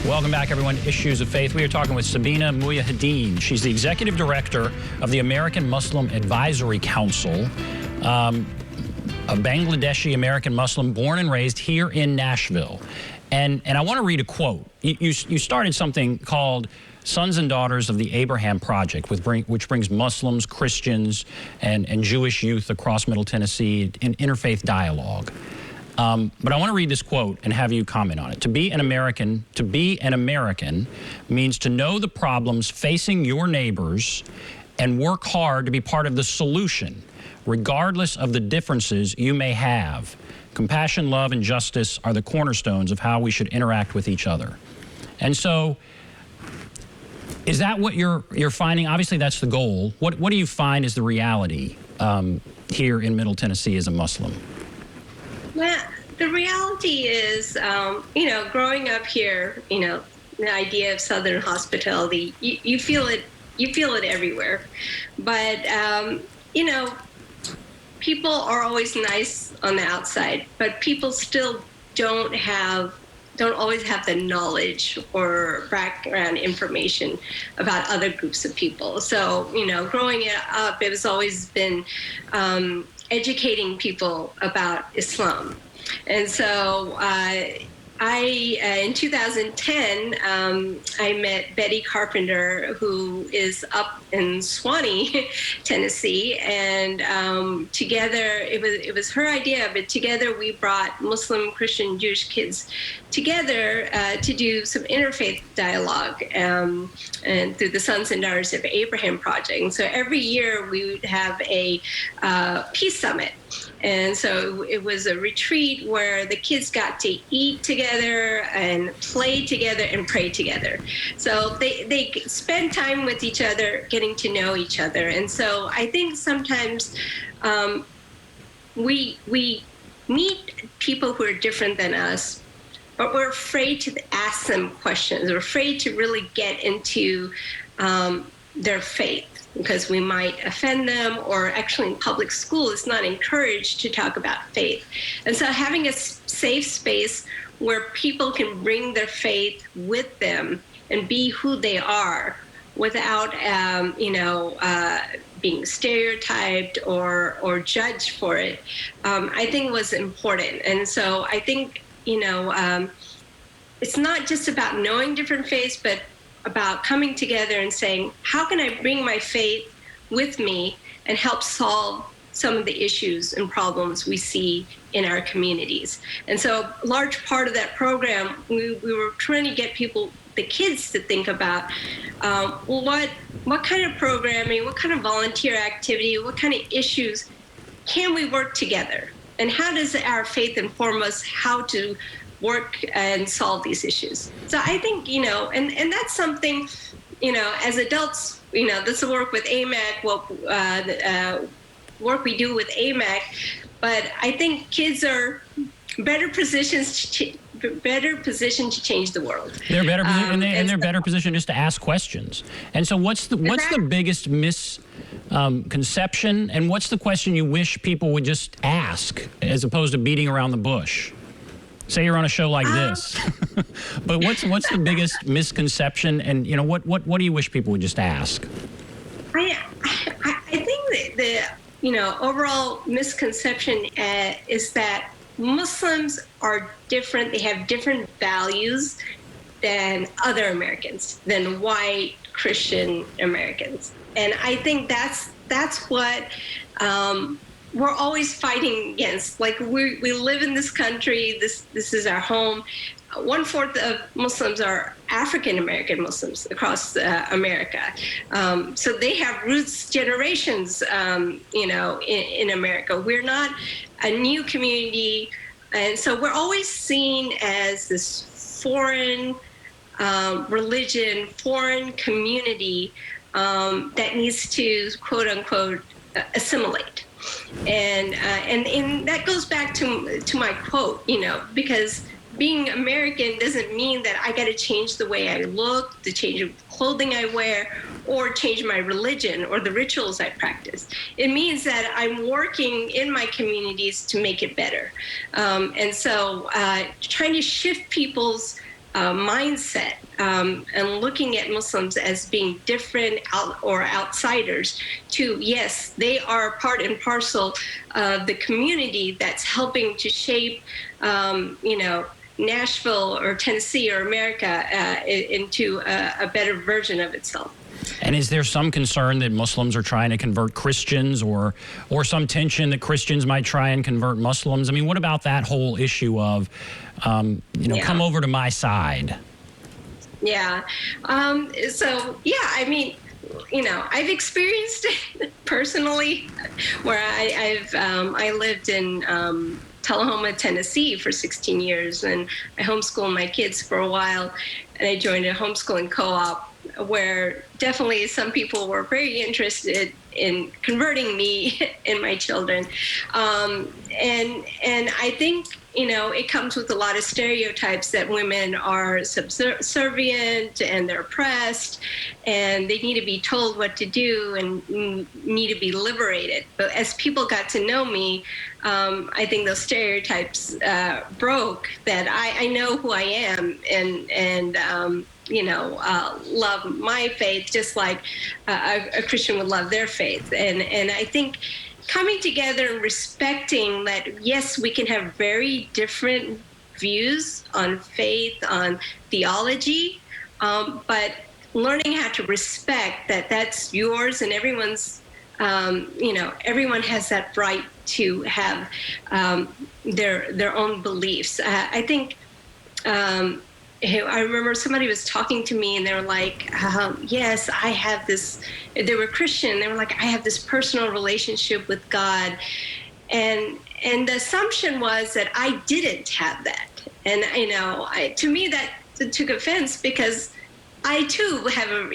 Welcome back, everyone. Issues of Faith. We are talking with Sabina Mohyuddin. She's the executive director of the American Muslim Advisory Council, a Bangladeshi American Muslim born and raised here in Nashville. And I want to read a quote. You started something called Sons and Daughters of the Abraham Project, which brings Muslims, Christians, and Jewish youth across Middle Tennessee in interfaith dialogue. But I want to read this quote and have you comment on it. To be an American means to know the problems facing your neighbors and work hard to be part of the solution, regardless of the differences you may have. Compassion, love, and justice are the cornerstones of how we should interact with each other. And so, is that what you're finding? Obviously, that's the goal. What do you find is the reality here in Middle Tennessee as a Muslim? Well, the reality is, growing up here, the idea of Southern hospitality, you feel it everywhere. But, people are always nice on the outside, but people still don't always have the knowledge or background information about other groups of people. So, growing up, it was always been educating people about Islam. And so in 2010, I met Betty Carpenter, who is up in Swanee, Tennessee, and together, it was her idea, but together we brought Muslim, Christian, Jewish kids together to do some interfaith dialogue and through the Sons and Daughters of Abraham Project. And so every year we would have a peace summit. And so it was a retreat where the kids got to eat together and play together and pray together. So they spend time with each other, getting to know each other. And so I think sometimes we meet people who are different than us, but we're afraid to ask them questions. We're afraid to really get into their faith, because we might offend them, or actually in public school it's not encouraged to talk about faith. And so having a safe space where people can bring their faith with them and be who they are without being stereotyped or judged for it, I think was important. And so I think it's not just about knowing different faiths, but about coming together and saying, how can I bring my faith with me and help solve some of the issues and problems we see in our communities? And so a large part of that program, we were trying to get the kids to think about, what kind of programming, what kind of volunteer activity, what kind of issues can we work together? And how does our faith inform us how to work and solve these issues? So I think, and that's something, as adults, this will work with AMAC, work we do with AMAC, but I think kids are better positioned to change the world. They're better positioned, and they're better positioned just to ask questions. And so what's the biggest misconception, and what's the question you wish people would just ask as opposed to beating around the bush? Say you're on a show like this, but what's the biggest misconception, and what do you wish people would just ask? I think that the overall misconception is that Muslims are different. They have different values than other Americans, than white Christian Americans, and I think that's what we're always fighting against. Like, we live in this country. This is our home. 1/4 of Muslims are African American Muslims across America. So they have roots, generations, in America. We're not a new community, and so we're always seen as this foreign religion, foreign community that needs to, quote unquote, assimilate. And that goes back to my quote, because being American doesn't mean that I got to change the way I look, to change the clothing I wear, or change my religion or the rituals I practice. It means that I'm working in my communities to make it better. And so trying to shift people's mindset and looking at Muslims as being different or outsiders to, yes, they are part and parcel of the community that's helping to shape, Nashville or Tennessee or America into a better version of itself. And is there some concern that Muslims are trying to convert Christians, or some tension that Christians might try and convert Muslims? I mean, what about that whole issue of, come over to my side? Yeah. I've experienced it personally, where I lived in Tullahoma, Tennessee for 16 years, and I homeschooled my kids for a while, and I joined a homeschooling co-op where definitely some people were very interested in converting me and my children. And I think, it comes with a lot of stereotypes that women are subservient and they're oppressed and they need to be told what to do and need to be liberated. But as people got to know me, I think those stereotypes broke, that I know who I am and love my faith just like a Christian would love their faith. And I think coming together and respecting that, yes, we can have very different views on faith, on theology, but learning how to respect that that's yours and everyone's, everyone has that right to have their own beliefs. I think I remember somebody was talking to me and they were like, yes, I have this, they were Christian. They were like, I have this personal relationship with God. And the assumption was that I didn't have that. And, to me that took offense, because I too have a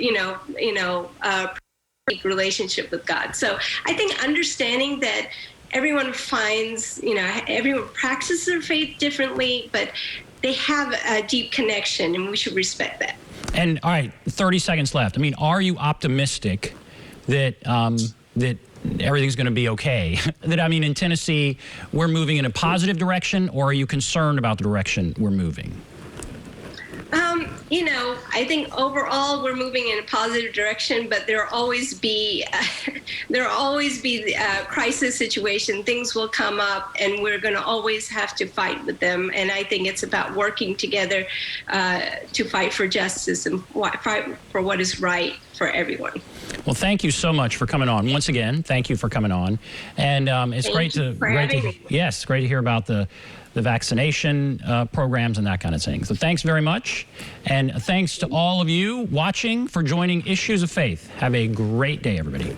relationship with God. So I think understanding that everyone finds, everyone practices their faith differently, but they have a deep connection, and we should respect that. And all right, 30 seconds left. I mean, are you optimistic that that everything's going to be okay? In Tennessee, we're moving in a positive direction, or are you concerned about the direction we're moving? I think overall we're moving in a positive direction, but there'll always be crisis situation. Things will come up, and we're going to always have to fight with them. And I think it's about working together to fight for justice and fight for what is right for everyone. Well, thank you so much for coming on. Once again, thank you for coming on. And it's great to hear about the vaccination programs and that kind of thing. So thanks very much. And thanks to all of you watching for joining Issues of Faith. Have a great day, everybody.